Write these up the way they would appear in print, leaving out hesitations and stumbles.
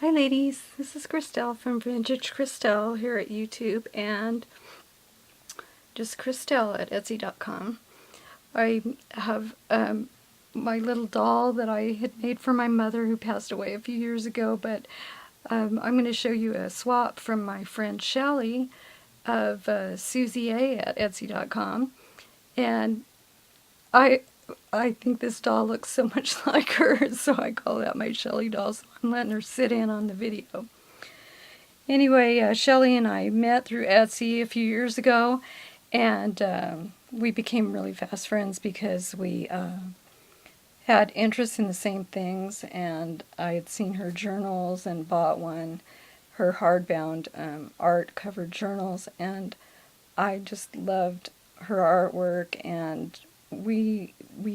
Hi ladies, this is Christelle from Vintage Christelle here at YouTube and just Christelle at Etsy.com. I have my little doll that I had made for my mother who passed away a few years ago, but I'm going to show you a swap from my friend Shelly of susiea at Etsy.com, and I think this doll looks so much like her, so I call that my Shelly doll, so I'm letting her sit in on the video. Anyway, Shelly and I met through Etsy a few years ago, and we became really fast friends because we had interests in the same things, and I had seen her journals and bought one, her hardbound art-covered journals, and I just loved her artwork, and we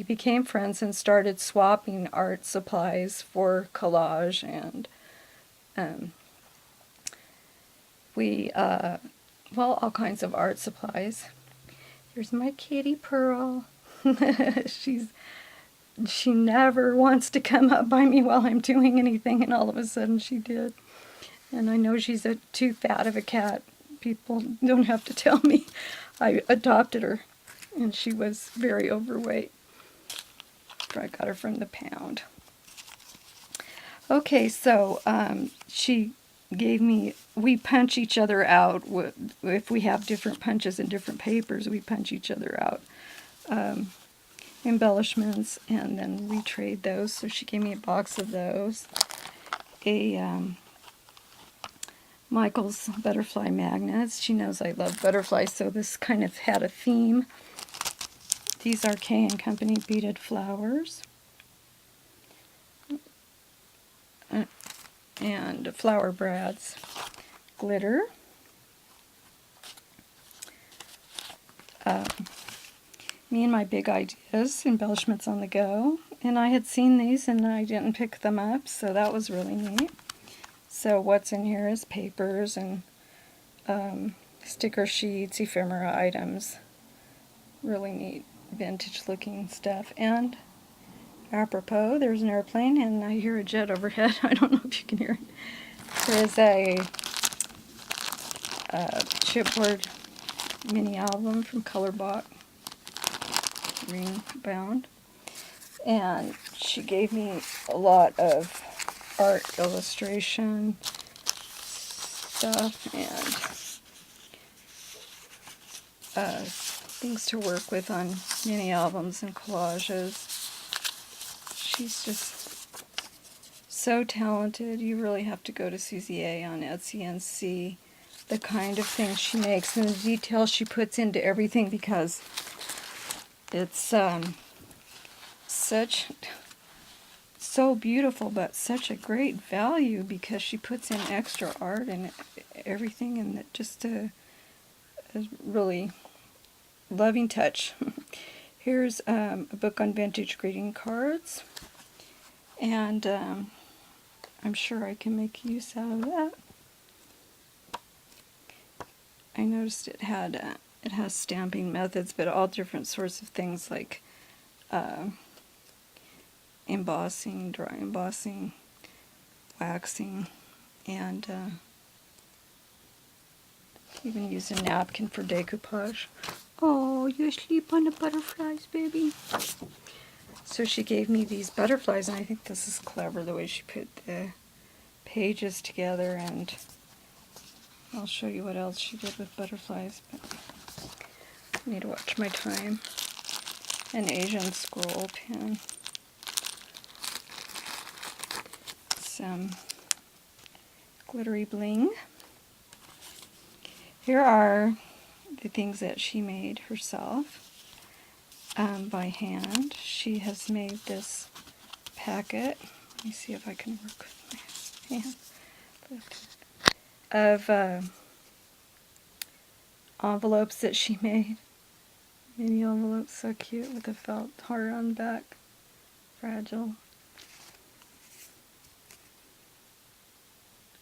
became friends and started swapping art supplies for collage, and well, all kinds of art supplies. Here's my kitty Pearl. She never wants to come up by me while I'm doing anything, and all of a sudden she did. And I know she's too fat of a cat. People don't have to tell me. I adopted her, and she was very overweight. I got her from the pound. Okay, so she gave me, we punch each other out. If we have different punches and different papers, we punch each other out embellishments, and then we trade those. So she gave me a box of those. A Michael's butterfly magnets. She knows I love butterflies, so this kind of had a theme. These are K & Company beaded flowers. And Flower Brads glitter. Me and my big ideas, embellishments on the go. And I had seen these and I didn't pick them up, so that was really neat. So what's in here is papers and sticker sheets, ephemera items. Really neat vintage looking stuff. And apropos, there's an airplane and I hear a jet overhead. I don't know if you can hear it. There's a chipboard mini album from Colorbot, ring bound. And she gave me a lot of art illustration stuff and things to work with on mini albums and collages. She's just so talented. You really have to go to susiea on Etsy and see the kind of things she makes and the detail she puts into everything, because it's so beautiful, but such a great value because she puts in extra art and everything, and just a really loving touch. Here's a book on vintage greeting cards, and I'm sure I can make use out of that. I noticed it has stamping methods, but all different sorts of things like embossing, dry embossing, waxing, and even use a napkin for decoupage. Oh, you asleep on the butterflies, baby? So she gave me these butterflies, and I think this is clever the way she put the pages together, and I'll show you what else she did with butterflies, but I need to watch my time. An Asian scroll pin. Some glittery bling. Here are the things that she made herself by hand. She has made this packet. Let me see if I can work with my hand. Of envelopes that she made. Mini envelopes, so cute, with a felt heart on the back. Fragile.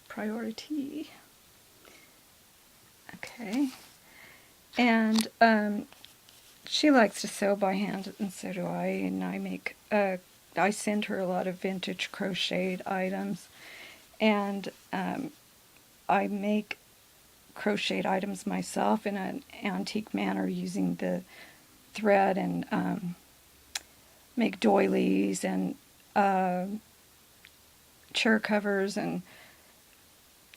Priority. Okay. And she likes to sew by hand, and so do I. And I send her a lot of vintage crocheted items. And I make crocheted items myself in an antique manner using the thread, and make doilies and chair covers and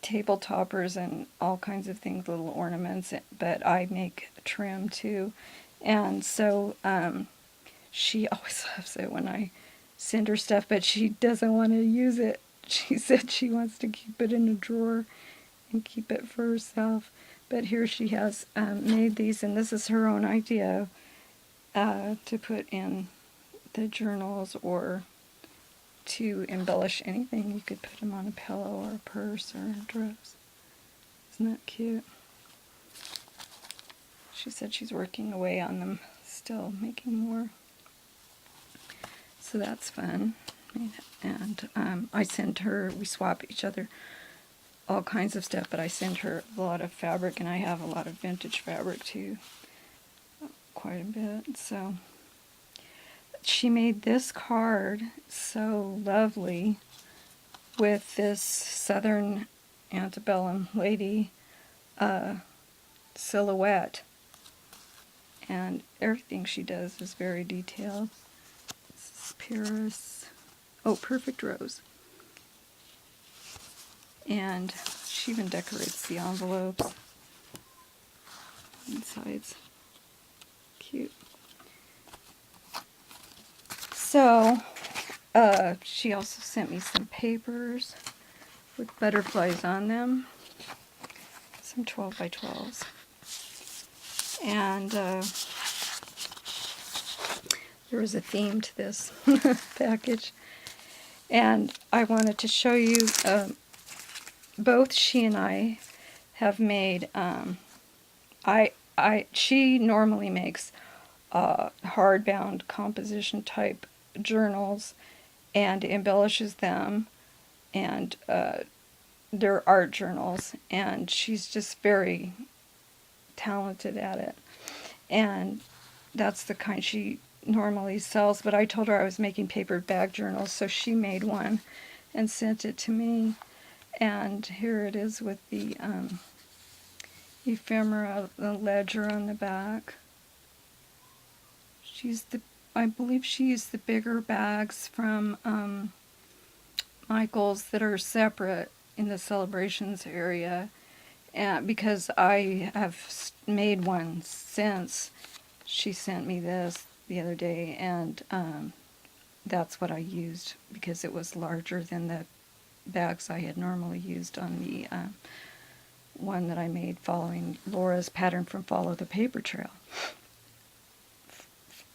table toppers and all kinds of things, little ornaments, but I make trim too. And so she always loves it when I send her stuff, but she doesn't want to use it. She said she wants to keep it in a drawer and keep it for herself. But here she has made these, and this is her own idea to put in the journals or to embellish anything. You could put them on a pillow or a purse or a dress. Isn't that cute? She said she's working away on them still, making more. So that's fun. And I send her, we swap each other all kinds of stuff, but I send her a lot of fabric, and I have a lot of vintage fabric too, quite a bit. So she made this card, so lovely, with this Southern antebellum lady silhouette, and everything she does is very detailed. This is Paris, oh, Perfect Rose. And she even decorates the envelopes insides. Cute. So, she also sent me some papers with butterflies on them. Some 12 by 12s. And there was a theme to this package. And I wanted to show you, both she and I have made, she normally makes hardbound composition type journals and embellishes them, and they're art journals, and she's just very talented at it, and that's the kind she normally sells. But I told her I was making paper bag journals, so she made one and sent it to me, and here it is with the ephemera, the ledger on the back. I believe she used the bigger bags from Michael's that are separate in the celebrations area, and because I have made one since she sent me this the other day, and that's what I used because it was larger than the bags I had normally used on the one that I made following Laura's pattern from Follow the Paper Trail.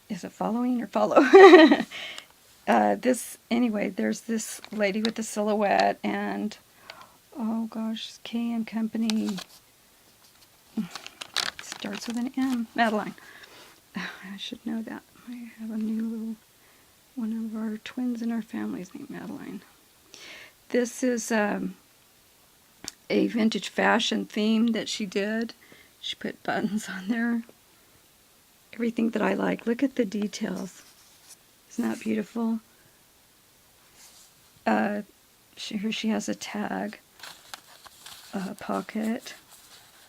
Is it following or follow? Anyway, there's this lady with the silhouette, and oh gosh, K & Company, starts with an M, Madeline. I should know that. I have a new little, one of our twins in our family is named Madeline. This is a vintage fashion theme that she did. She put buttons on there. Everything that I like. Look at the details. Isn't that beautiful? Here she has a tag pocket,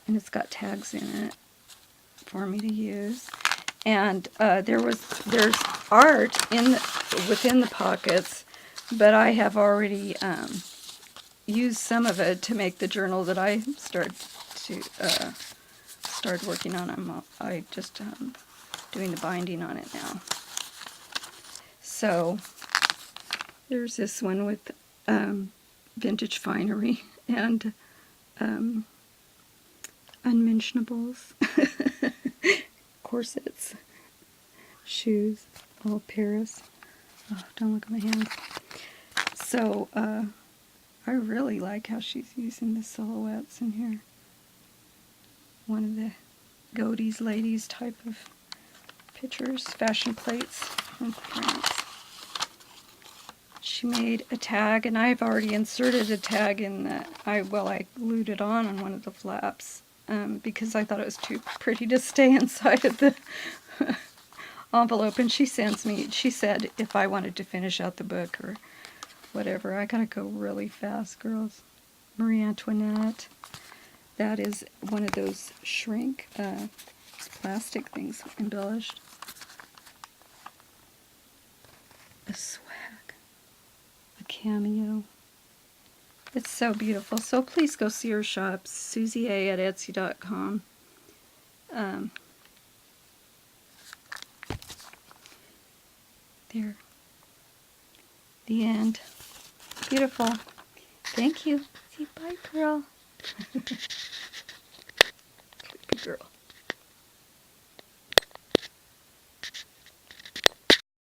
and it's got tags in it for me to use. And there's art within the pockets, but I have already used some of it to make the journal that I started working on. I just doing the binding on it now. So there's this one with vintage finery and unmentionables, corsets, shoes, all Paris. Oh, don't look at my hands. So I really like how she's using the silhouettes in here. One of the Godey's ladies type of pictures, fashion plates from France. She made a tag, and I've already inserted a tag in that. I glued it on one of the flaps because I thought it was too pretty to stay inside of the envelope. And she said if I wanted to finish out the book or whatever. I gotta go really fast, girls. Marie Antoinette. That is one of those shrink plastic things embellished. A swag. A cameo. It's so beautiful. So please go see her shop, susiea at Etsy.com. There. The end. Beautiful. Thank you. See, bye, girl. Creepy girl.